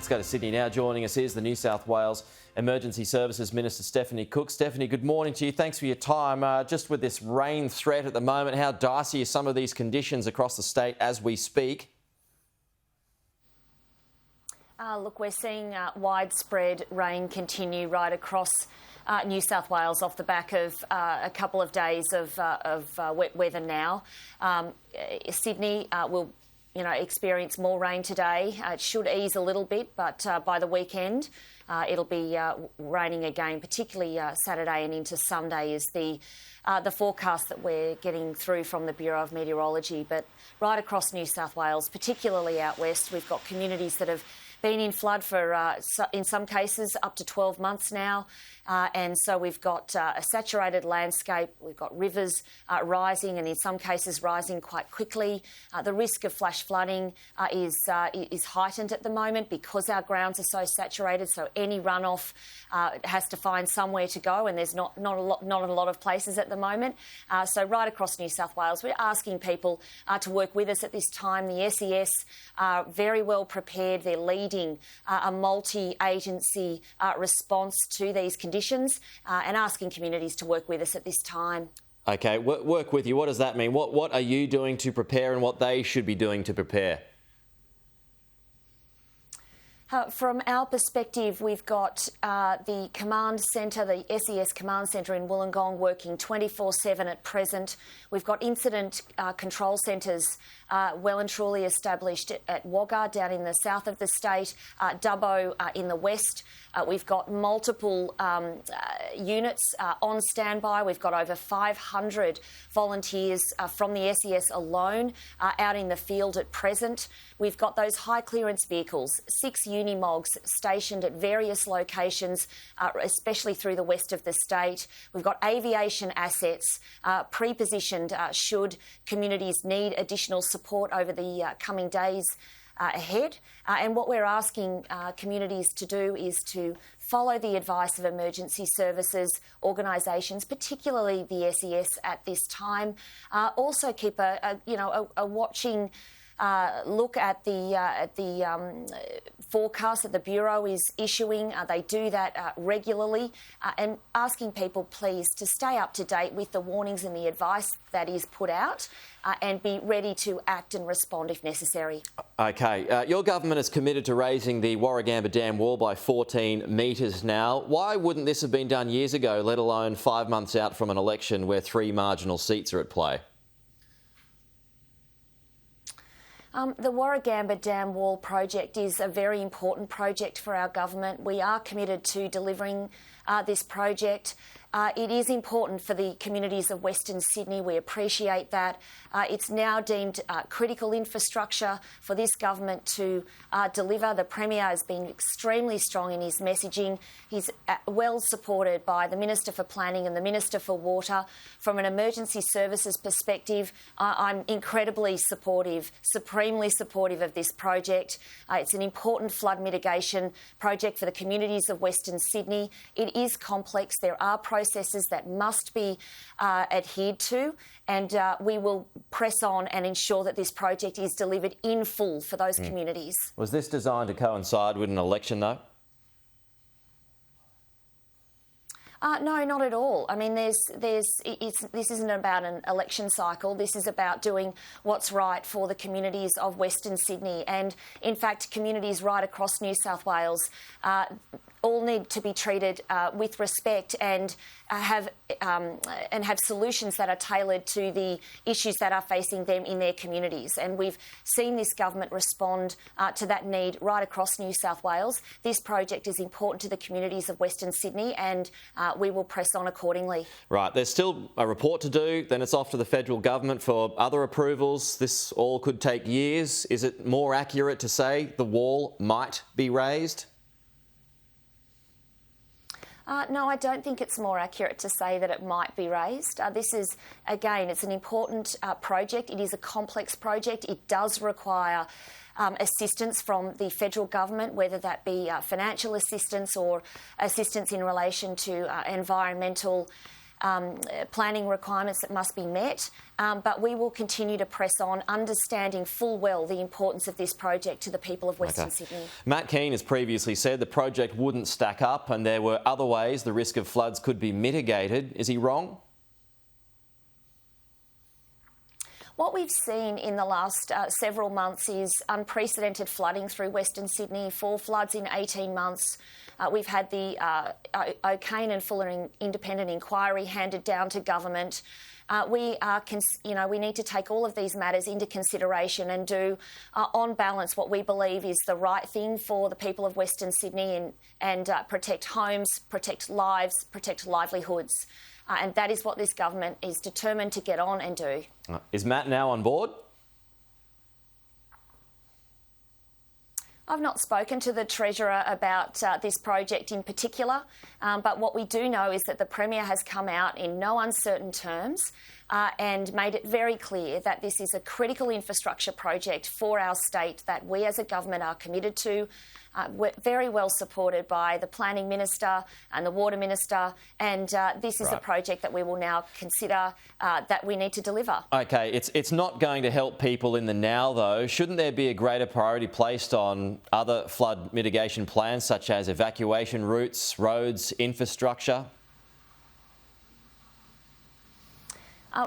Let's go to Sydney now. Joining us is the New South Wales Emergency Services Minister, Stephanie Cooke. Stephanie, good morning to you. Thanks for your time. Just with this rain threat at the moment, how dicey are some of these conditions across the state as we speak? Look, we're seeing widespread rain continue right across New South Wales off the back of a couple of days of wet weather now. Sydney will experience more rain today. It should ease a little bit, but by the weekend it'll be raining again, particularly Saturday and into Sunday is the forecast that we're getting through from the Bureau of Meteorology. But right across New South Wales, particularly out west, we've got communities that have been in flood for, in some cases, up to 12 months now. And so we've got a saturated landscape. We've got rivers rising and in some cases rising quite quickly. The risk of flash flooding is heightened at the moment because our grounds are so saturated. So any runoff has to find somewhere to go, and there's not a lot of places at the moment. So right across New South Wales, we're asking people to work with us at this time. The SES are very well prepared. They're leading a multi-agency response to these conditions and asking communities to work with us at this time. OK, work with you. What does that mean? What are you doing to prepare and what they should be doing to prepare? From our perspective, we've got the command centre, the SES command centre in Wollongong working 24/7 at present. We've got incident control centres well and truly established at Wagga down in the south of the state, Dubbo in the west. We've got multiple units on standby. We've got over 500 volunteers from the SES alone out in the field at present. We've got those high clearance vehicles, 6 Unimogs stationed at various locations, especially through the west of the state. We've got aviation assets pre-positioned should communities need additional support over the coming days ahead. And what we're asking communities to do is to follow the advice of emergency services organisations, particularly the SES at this time. Also keep a watching look at the forecast that the Bureau is issuing. They do that regularly, and asking people, please, to stay up to date with the warnings and the advice that is put out and be ready to act and respond if necessary. OK. Your government is committed to raising the Warragamba Dam wall by 14 metres now. Why wouldn't this have been done years ago, let alone 5 months out from an election where 3 marginal seats are at play? The Warragamba Dam Wall project is a very important project for our government. We are committed to delivering this project. It is important for the communities of Western Sydney. We appreciate that. It's now deemed critical infrastructure for this government to deliver. The Premier has been extremely strong in his messaging. He's well supported by the Minister for Planning and the Minister for Water. From an emergency services perspective, I'm incredibly supportive, supremely supportive of this project. It's an important flood mitigation project for the communities of Western Sydney. It is complex. There are processes that must be adhered to, and we will press on and ensure that this project is delivered in full for those communities. Was this designed to coincide with an election, though? No, not at all. I mean, this isn't about an election cycle. This is about doing what's right for the communities of Western Sydney, and in fact, communities right across New South Wales all need to be treated with respect and have solutions that are tailored to the issues that are facing them in their communities. And we've seen this government respond to that need right across New South Wales. This project is important to the communities of Western Sydney, and we will press on accordingly. Right, there's still a report to do, then it's off to the federal government for other approvals. This all could take years. Is it more accurate to say the wall might be raised? No, I don't think it's more accurate to say that it might be raised. This is, again, it's an important project. It is a complex project. It does require assistance from the federal government, whether that be financial assistance or assistance in relation to environmental planning requirements that must be met, but we will continue to press on, understanding full well the importance of this project to the people of Western Sydney. Matt Keane has previously said the project wouldn't stack up and there were other ways the risk of floods could be mitigated. Is he wrong? What we've seen in the last several months is unprecedented flooding through Western Sydney, 4 floods in 18 months. We've had the O'Kane and Fuller independent inquiry handed down to government. We need to take all of these matters into consideration and do, on balance, what we believe is the right thing for the people of Western Sydney and protect homes, protect lives, protect livelihoods. And that is what this government is determined to get on and do. Is Matt now on board? I've not spoken to the Treasurer about this project in particular, but what we do know is that the Premier has come out in no uncertain terms and made it very clear that this is a critical infrastructure project for our state that we as a government are committed to. We're very well supported by the Planning Minister and the Water Minister, and this is a project that we will now consider that we need to deliver. OK, it's not going to help people in the now, though. Shouldn't there be a greater priority placed on other flood mitigation plans, such as evacuation routes, roads, infrastructure?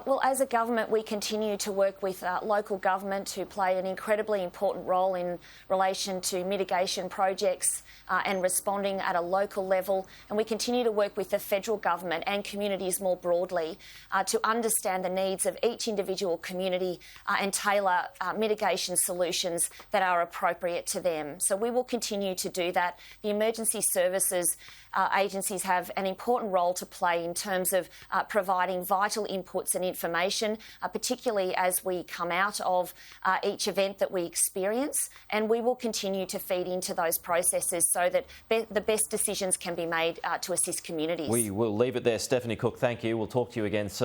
Well, as a government, we continue to work with local government who play an incredibly important role in relation to mitigation projects and responding at a local level. And we continue to work with the federal government and communities more broadly to understand the needs of each individual community and tailor mitigation solutions that are appropriate to them. So we will continue to do that. The emergency services agencies have an important role to play in terms of providing vital inputs and information, particularly as we come out of each event that we experience. And we will continue to feed into those processes so that the best decisions can be made to assist communities. We will leave it there. Stephanie Cooke, thank you. We'll talk to you again soon.